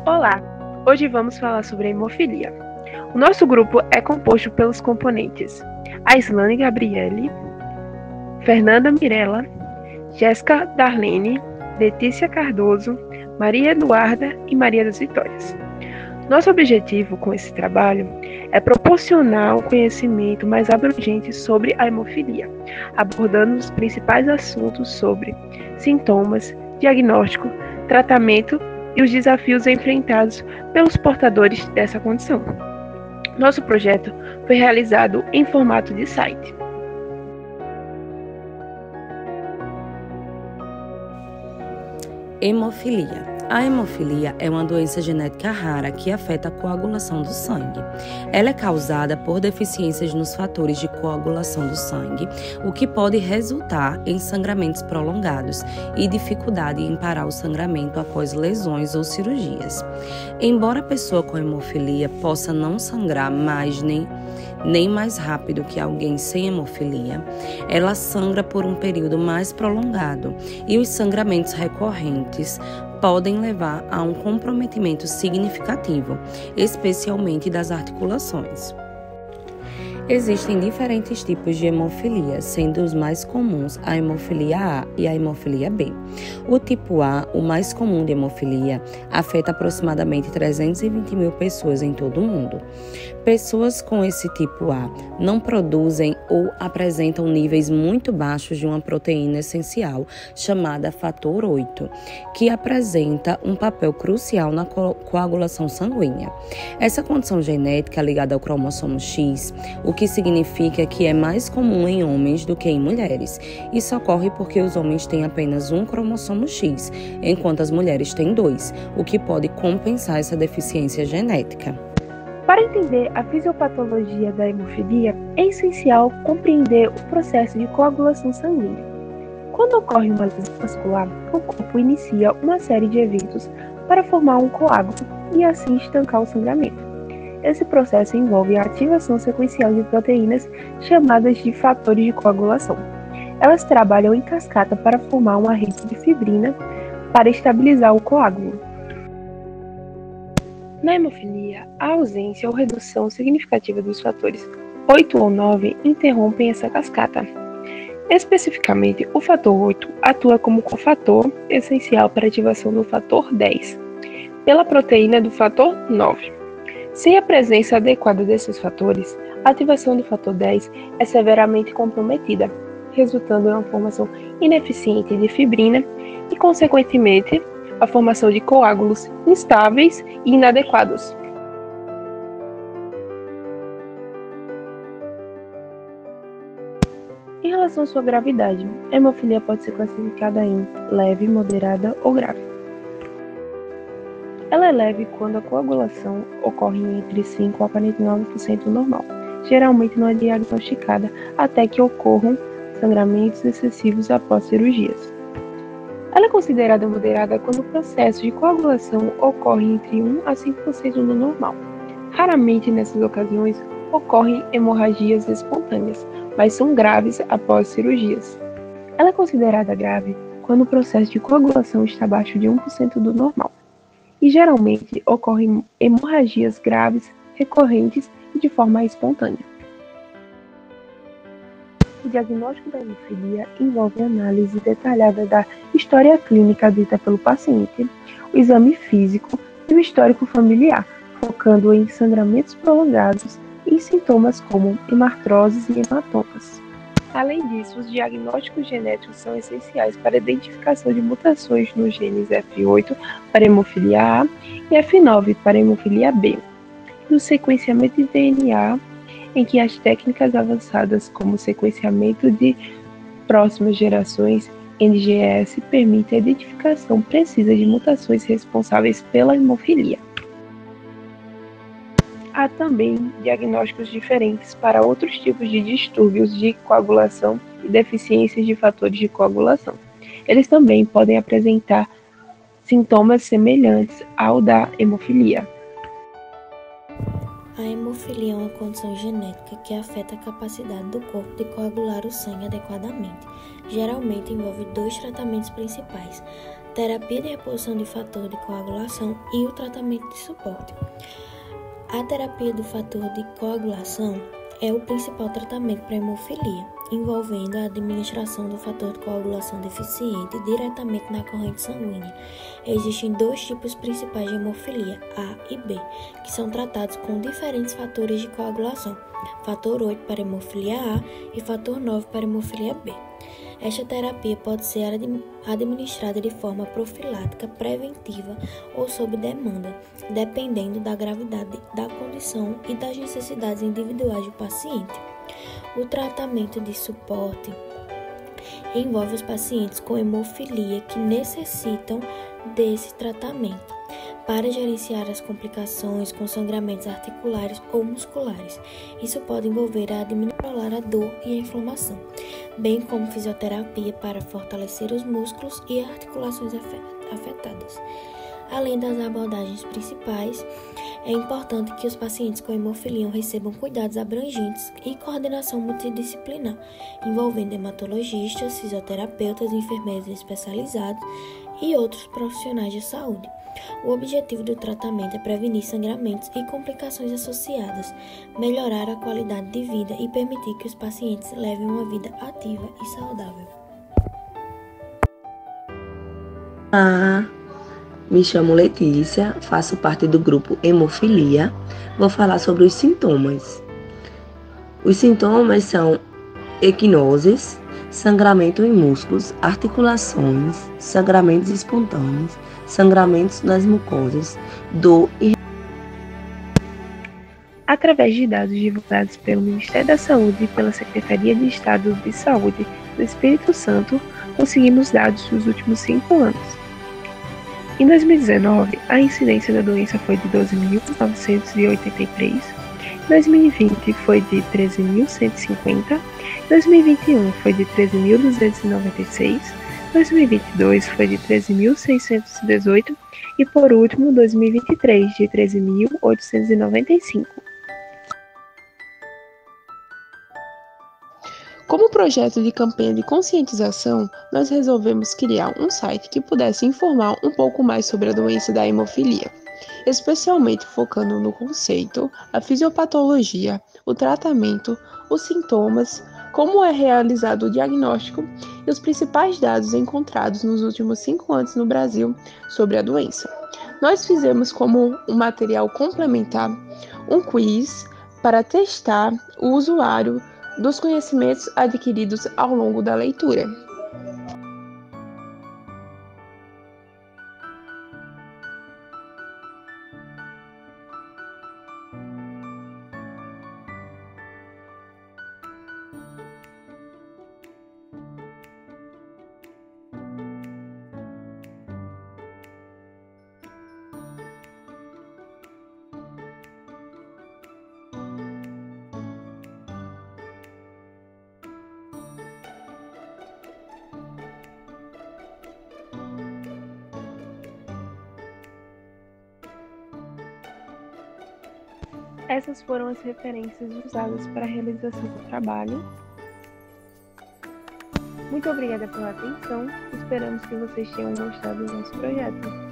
Olá! Hoje vamos falar sobre a hemofilia. O nosso grupo é composto pelos componentes Aislane Gabriele, Fernanda Mirella, Jéssica Darlene, Letícia Cardoso, Maria Eduarda e Maria das Vitórias. Nosso objetivo com esse trabalho é proporcionar um conhecimento mais abrangente sobre a hemofilia, abordando os principais assuntos sobre sintomas, diagnóstico, tratamento e os desafios enfrentados pelos portadores dessa condição. Nosso projeto foi realizado em formato de site. Hemofilia. A hemofilia é uma doença genética rara que afeta a coagulação do sangue. Ela é causada por deficiências nos fatores de coagulação do sangue, o que pode resultar em sangramentos prolongados e dificuldade em parar o sangramento após lesões ou cirurgias. Embora a pessoa com hemofilia possa não sangrar mais nem mais rápido que alguém sem hemofilia, ela sangra por um período mais prolongado e os sangramentos recorrentes podem levar a um comprometimento significativo, especialmente das articulações. Existem diferentes tipos de hemofilia, sendo os mais comuns a hemofilia A e a hemofilia B. O tipo A, o mais comum de hemofilia, afeta aproximadamente 320 mil pessoas em todo o mundo. Pessoas com esse tipo A não produzem ou apresentam níveis muito baixos de uma proteína essencial chamada fator 8, que apresenta um papel crucial na coagulação sanguínea. Essa condição genética ligada ao cromossomo X, o que significa que é mais comum em homens do que em mulheres. Isso ocorre porque os homens têm apenas um cromossomo X, enquanto as mulheres têm 2, o que pode compensar essa deficiência genética. Para entender a fisiopatologia da hemofilia, é essencial compreender o processo de coagulação sanguínea. Quando ocorre uma lesão vascular, o corpo inicia uma série de eventos para formar um coágulo e assim estancar o sangramento. Esse processo envolve a ativação sequencial de proteínas chamadas de fatores de coagulação. Elas trabalham em cascata para formar uma rede de fibrina para estabilizar o coágulo. Na hemofilia, a ausência ou redução significativa dos fatores 8 ou 9 interrompem essa cascata. Especificamente, o fator 8 atua como cofator essencial para a ativação do fator 10, pela proteína do fator 9. Sem a presença adequada desses fatores, a ativação do fator 10 é severamente comprometida, resultando em uma formação ineficiente de fibrina e, consequentemente, a formação de coágulos instáveis e inadequados. Em relação à sua gravidade, a hemofilia pode ser classificada em leve, moderada ou grave. Ela é leve quando a coagulação ocorre entre 5% a 49% normal. Geralmente não é diagnosticada até que ocorram sangramentos excessivos após cirurgias. Ela é considerada moderada quando o processo de coagulação ocorre entre 1% a 5% do normal. Raramente nessas ocasiões ocorrem hemorragias espontâneas, mas são graves após cirurgias. Ela é considerada grave quando o processo de coagulação está abaixo de 1% do normal. E geralmente ocorrem hemorragias graves, recorrentes e de forma espontânea. O diagnóstico da hemofilia envolve análise detalhada da história clínica dita pelo paciente, o exame físico e o histórico familiar, focando em sangramentos prolongados e sintomas como hemartroses e hematomas. Além disso, os diagnósticos genéticos são essenciais para a identificação de mutações nos genes F8 para hemofilia A e F9 para hemofilia B, e o sequenciamento de DNA, em que as técnicas avançadas como sequenciamento de próximas gerações, NGS, permitem a identificação precisa de mutações responsáveis pela hemofilia. Há também diagnósticos diferentes para outros tipos de distúrbios de coagulação e deficiências de fatores de coagulação. Eles também podem apresentar sintomas semelhantes ao da hemofilia. A hemofilia é uma condição genética que afeta a capacidade do corpo de coagular o sangue adequadamente. Geralmente envolve 2 tratamentos principais: terapia de reposição de fator de coagulação e o tratamento de suporte. A terapia do fator de coagulação é o principal tratamento para a hemofilia, envolvendo a administração do fator de coagulação deficiente diretamente na corrente sanguínea. Existem dois tipos principais de hemofilia, A e B, que são tratados com diferentes fatores de coagulação, fator 8 para hemofilia A e fator 9 para hemofilia B. Esta terapia pode ser administrada de forma profilática, preventiva ou sob demanda, dependendo da gravidade da condição e das necessidades individuais do paciente. O tratamento de suporte envolve os pacientes com hemofilia que necessitam desse tratamento para gerenciar as complicações com sangramentos articulares ou musculares. Isso pode envolver a controlar a dor e a inflamação, bem como fisioterapia para fortalecer os músculos e articulações afetadas. Além das abordagens principais, é importante que os pacientes com hemofilia recebam cuidados abrangentes e coordenação multidisciplinar, envolvendo hematologistas, fisioterapeutas, enfermeiros especializados e outros profissionais de saúde. O objetivo do tratamento é prevenir sangramentos e complicações associadas, melhorar a qualidade de vida e permitir que os pacientes levem uma vida ativa e saudável. Me chamo Letícia, faço parte do grupo Hemofilia. Vou falar sobre os sintomas. Os sintomas são equinoses, sangramento em músculos, articulações, sangramentos espontâneos, sangramentos nas mucosas, dor e... Através de dados divulgados pelo Ministério da Saúde e pela Secretaria de Estado de Saúde do Espírito Santo, conseguimos dados dos últimos 5 anos. Em 2019, a incidência da doença foi de 12.983, em 2020 foi de 13.150, em 2021 foi de 13.296, 2022 foi de 13.618 e, por último, 2023 de 13.895. Como projeto de campanha de conscientização, nós resolvemos criar um site que pudesse informar um pouco mais sobre a doença da hemofilia, especialmente focando no conceito, a fisiopatologia, o tratamento, os sintomas, como é realizado o diagnóstico e os principais dados encontrados nos últimos 5 anos no Brasil sobre a doença. Nós fizemos como um material complementar um quiz para testar o usuário dos conhecimentos adquiridos ao longo da leitura. Essas foram as referências usadas para a realização do trabalho. Muito obrigada pela atenção. Esperamos que vocês tenham gostado do nosso projeto.